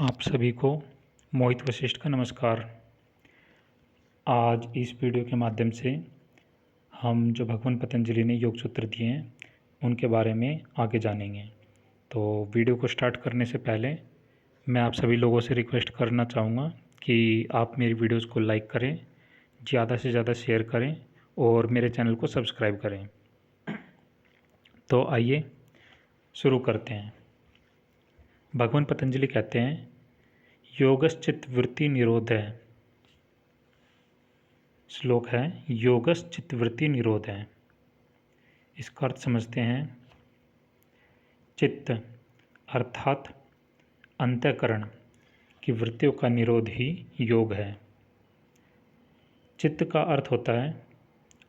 आप सभी को मोहित वशिष्ठ का नमस्कार। आज इस वीडियो के माध्यम से हम जो भगवान पतंजलि ने योग सूत्र दिए हैं उनके बारे में आगे जानेंगे। तो वीडियो को स्टार्ट करने से पहले मैं आप सभी लोगों से रिक्वेस्ट करना चाहूँगा कि आप मेरी वीडियोस को लाइक करें, ज़्यादा से ज़्यादा शेयर करें और मेरे चैनल को सब्सक्राइब करें। तो आइए शुरू करते हैं। भगवान पतंजलि कहते हैं योगश्चित्त वृत्ति निरोध है। श्लोक है योगश्चित्त वृत्ति निरोध है। इसका अर्थ समझते हैं। चित्त अर्थात अंतःकरण की वृत्तियों का निरोध ही योग है। चित्त का अर्थ होता है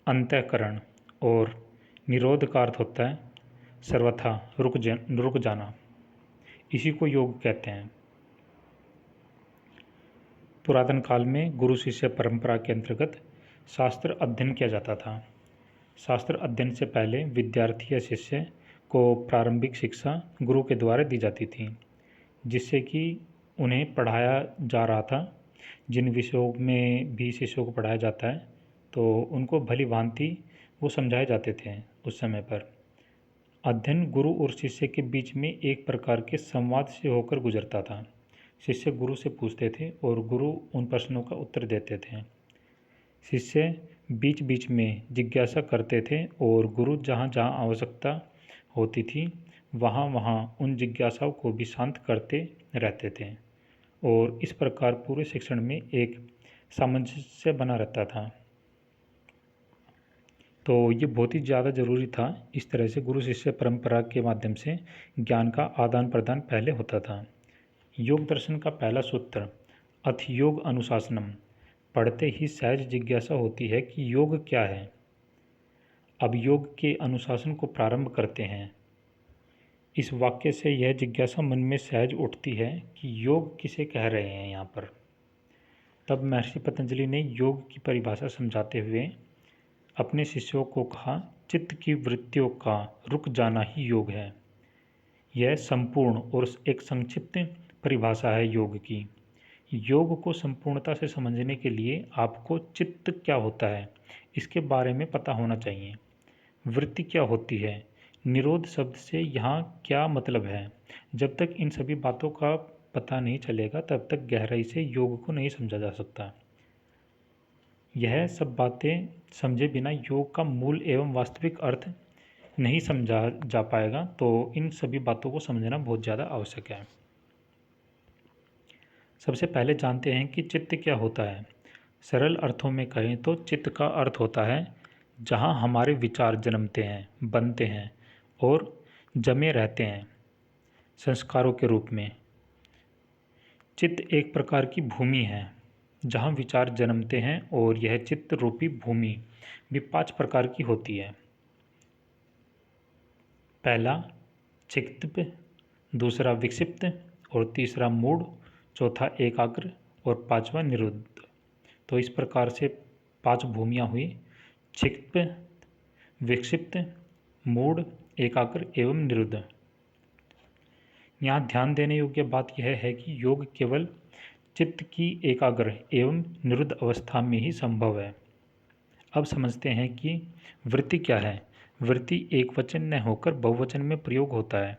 अंतःकरण और निरोध का अर्थ होता है सर्वथा रुक जाना। इसी को योग कहते हैं। पुरातन काल में गुरु शिष्य परंपरा के अंतर्गत शास्त्र अध्ययन किया जाता था। शास्त्र अध्ययन से पहले विद्यार्थी या शिष्य को प्रारंभिक शिक्षा गुरु के द्वारा दी जाती थी, जिससे कि उन्हें पढ़ाया जा रहा था। जिन विषयों में भी शिष्यों को पढ़ाया जाता है तो उनको भली भांति वो समझाए जाते थे। उस समय पर अध्ययन गुरु और शिष्य के बीच में एक प्रकार के संवाद से होकर गुजरता था। शिष्य गुरु से पूछते थे और गुरु उन प्रश्नों का उत्तर देते थे। शिष्य बीच बीच में जिज्ञासा करते थे और गुरु जहाँ जहाँ आवश्यकता होती थी वहाँ वहाँ उन जिज्ञासाओं को भी शांत करते रहते थे और इस प्रकार पूरे शिक्षण में एक सामंजस्य बना रहता था। तो ये बहुत ही ज़्यादा ज़रूरी था। इस तरह से गुरु शिष्य परंपरा के माध्यम से ज्ञान का आदान प्रदान पहले होता था। योग दर्शन का पहला सूत्र अथ योग अनुशासनम। पढ़ते ही सहज जिज्ञासा होती है कि योग क्या है। अब योग के अनुशासन को प्रारंभ करते हैं। इस वाक्य से यह जिज्ञासा मन में सहज उठती है कि योग किसे कह रहे हैं यहाँ पर। तब महर्षि पतंजलि ने योग की परिभाषा समझाते हुए अपने शिष्यों को कहा, चित्त की वृत्तियों का रुक जाना ही योग है। यह संपूर्ण और एक संक्षिप्त परिभाषा है योग की। योग को संपूर्णता से समझने के लिए आपको चित्त क्या होता है इसके बारे में पता होना चाहिए। वृत्ति क्या होती है, निरोध शब्द से यहाँ क्या मतलब है। जब तक इन सभी बातों का पता नहीं चलेगा तब तक गहराई से योग को नहीं समझा जा सकता। यह सब बातें समझे बिना योग का मूल एवं वास्तविक अर्थ नहीं समझा जा पाएगा। तो इन सभी बातों को समझना बहुत ज़्यादा आवश्यक है। सबसे पहले जानते हैं कि चित्त क्या होता है। सरल अर्थों में कहें तो चित्त का अर्थ होता है जहाँ हमारे विचार जन्मते हैं, बनते हैं और जमे रहते हैं संस्कारों के रूप में। चित्त एक प्रकार की भूमि है जहाँ विचार जन्मते हैं और यह चित्त रूपी भूमि भी 5 प्रकार की होती है। पहला चित्त, दूसरा विक्षिप्त और तीसरा मूढ़, चौथा एकाग्र और पांचवा निरुद्ध। तो इस प्रकार से 5 भूमियाँ हुई, क्षिप्त, विक्षिप्त, मूढ़, एकाग्र एवं निरुद्ध। यहाँ ध्यान देने योग्य बात यह है कि योग केवल चित्त की एकाग्र एवं निरुद्ध अवस्था में ही संभव है। अब समझते हैं कि वृत्ति क्या है। वृत्ति एक वचन न होकर बहुवचन में प्रयोग होता है।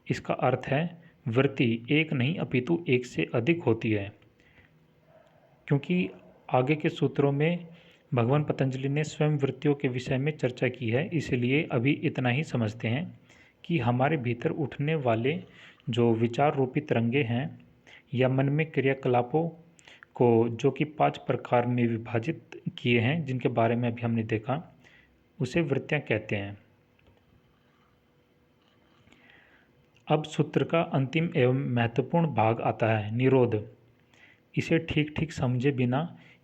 इसका अर्थ है वृत्ति एक नहीं अपितु एक से अधिक होती है। क्योंकि आगे के सूत्रों में भगवान पतंजलि ने स्वयं वृत्तियों के विषय में चर्चा की है, इसलिए अभी इतना ही समझते हैं कि हमारे भीतर उठने वाले जो विचार रूपी तरंगे हैं या मन में क्रियाकलापों को जो कि 5 प्रकार में विभाजित किए हैं, जिनके बारे में अभी हमने देखा, उसे वृत्तियाँ कहते हैं। अब सूत्र का अंतिम एवं महत्वपूर्ण भाग आता है निरोध। इसे ठीक ठीक समझे बिना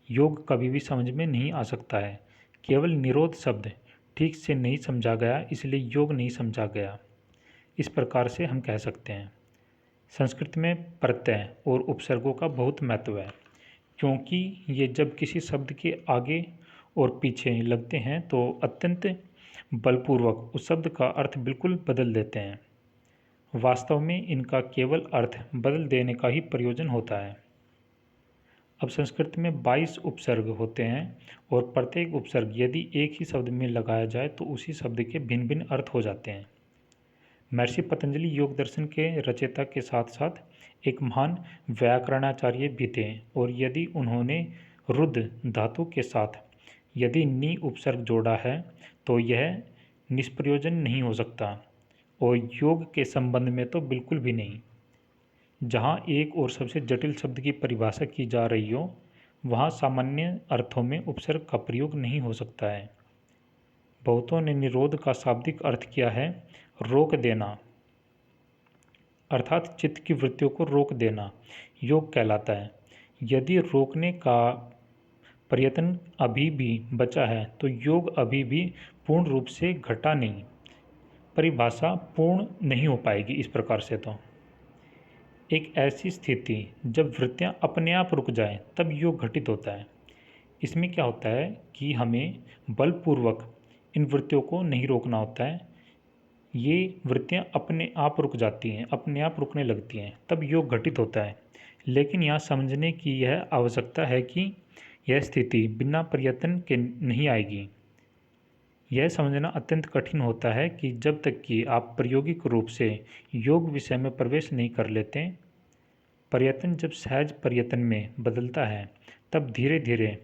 योग कभी भी समझ में नहीं आ सकता है। केवल निरोध शब्द ठीक से नहीं समझा गया इसलिए योग नहीं समझा गया। इस प्रकार से हम कह सकते हैं। संस्कृत में प्रत्यय और उपसर्गों का बहुत महत्व है, क्योंकि ये जब किसी शब्द के आगे और पीछे लगते हैं तो अत्यंत बलपूर्वक उस शब्द का अर्थ बिल्कुल बदल देते हैं। वास्तव में इनका केवल अर्थ बदल देने का ही प्रयोजन होता है। अब संस्कृत में 22 उपसर्ग होते हैं और प्रत्येक उपसर्ग यदि एक ही शब्द में लगाया जाए तो उसी शब्द के भिन्न भिन्न अर्थ हो जाते हैं। महर्षि पतंजलि योग दर्शन के रचयिता के साथ साथ एक महान व्याकरणाचार्य भी थे और यदि उन्होंने रुद्र धातु के साथ यदि नी उपसर्ग जोड़ा है तो यह निष्प्रयोजन नहीं हो सकता और योग के संबंध में तो बिल्कुल भी नहीं। जहाँ एक और सबसे जटिल शब्द की परिभाषा की जा रही हो वहाँ सामान्य अर्थों में उपसर्ग का प्रयोग नहीं हो सकता है। बहुतों ने निरोध का शाब्दिक अर्थ किया है रोक देना, अर्थात चित्त की वृत्तियों को रोक देना योग कहलाता है। यदि रोकने का प्रयत्न अभी भी बचा है तो योग अभी भी पूर्ण रूप से घटा नहीं, परिभाषा पूर्ण नहीं हो पाएगी। इस प्रकार से तो एक ऐसी स्थिति जब वृत्तियां अपने आप रुक जाएं तब योग घटित होता है। इसमें क्या होता है कि हमें बलपूर्वक इन वृत्तियों को नहीं रोकना होता है, ये वृत्तियां अपने आप रुक जाती हैं, अपने आप रुकने लगती हैं, तब योग घटित होता है। लेकिन यहाँ समझने की यह आवश्यकता है कि यह स्थिति बिना प्रयत्न के नहीं आएगी। यह समझना अत्यंत कठिन होता है कि जब तक कि आप प्रायोगिक रूप से योग विषय में प्रवेश नहीं कर लेते, प्रयत्न जब सहज प्रयत्न में बदलता है तब धीरे धीरे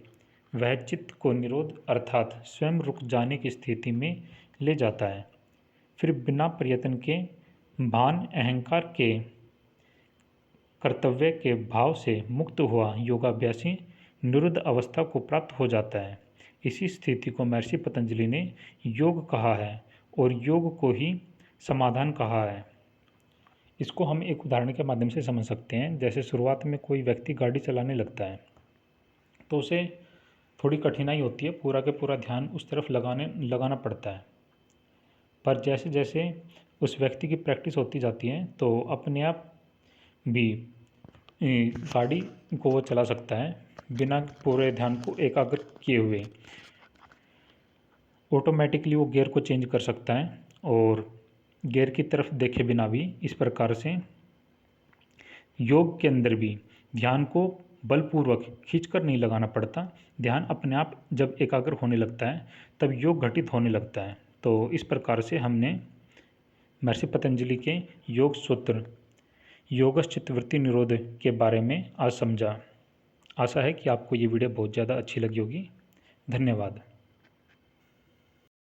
वह चित्त को निरोध अर्थात स्वयं रुक जाने की स्थिति में ले जाता है। फिर बिना प्रयत्न के भान अहंकार के कर्तव्य के भाव से मुक्त हुआ योगाभ्यासी निरुद्ध अवस्था को प्राप्त हो जाता है। इसी स्थिति को महर्षि पतंजलि ने योग कहा है और योग को ही समाधान कहा है। इसको हम एक उदाहरण के माध्यम से समझ सकते हैं। जैसे शुरुआत में कोई व्यक्ति गाड़ी चलाने लगता है तो उसे थोड़ी कठिनाई होती है, पूरा के पूरा ध्यान उस तरफ लगाना पड़ता है। पर जैसे जैसे उस व्यक्ति की प्रैक्टिस होती जाती है तो अपने आप भी गाड़ी को वो चला सकता है बिना पूरे ध्यान को एकाग्र किए हुए। ऑटोमेटिकली वो गियर को चेंज कर सकता है और गियर की तरफ देखे बिना भी। इस प्रकार से योग के अंदर भी ध्यान को बलपूर्वक खींचकर नहीं लगाना पड़ता, ध्यान अपने आप जब एकाग्र होने लगता है तब योग घटित होने लगता है। तो इस प्रकार से हमने महर्षि पतंजलि के योग सूत्र योगश्चित्तवृत्ति निरोध के बारे में आज समझा। आशा है कि आपको ये वीडियो बहुत ज़्यादा अच्छी लगी होगी। धन्यवाद।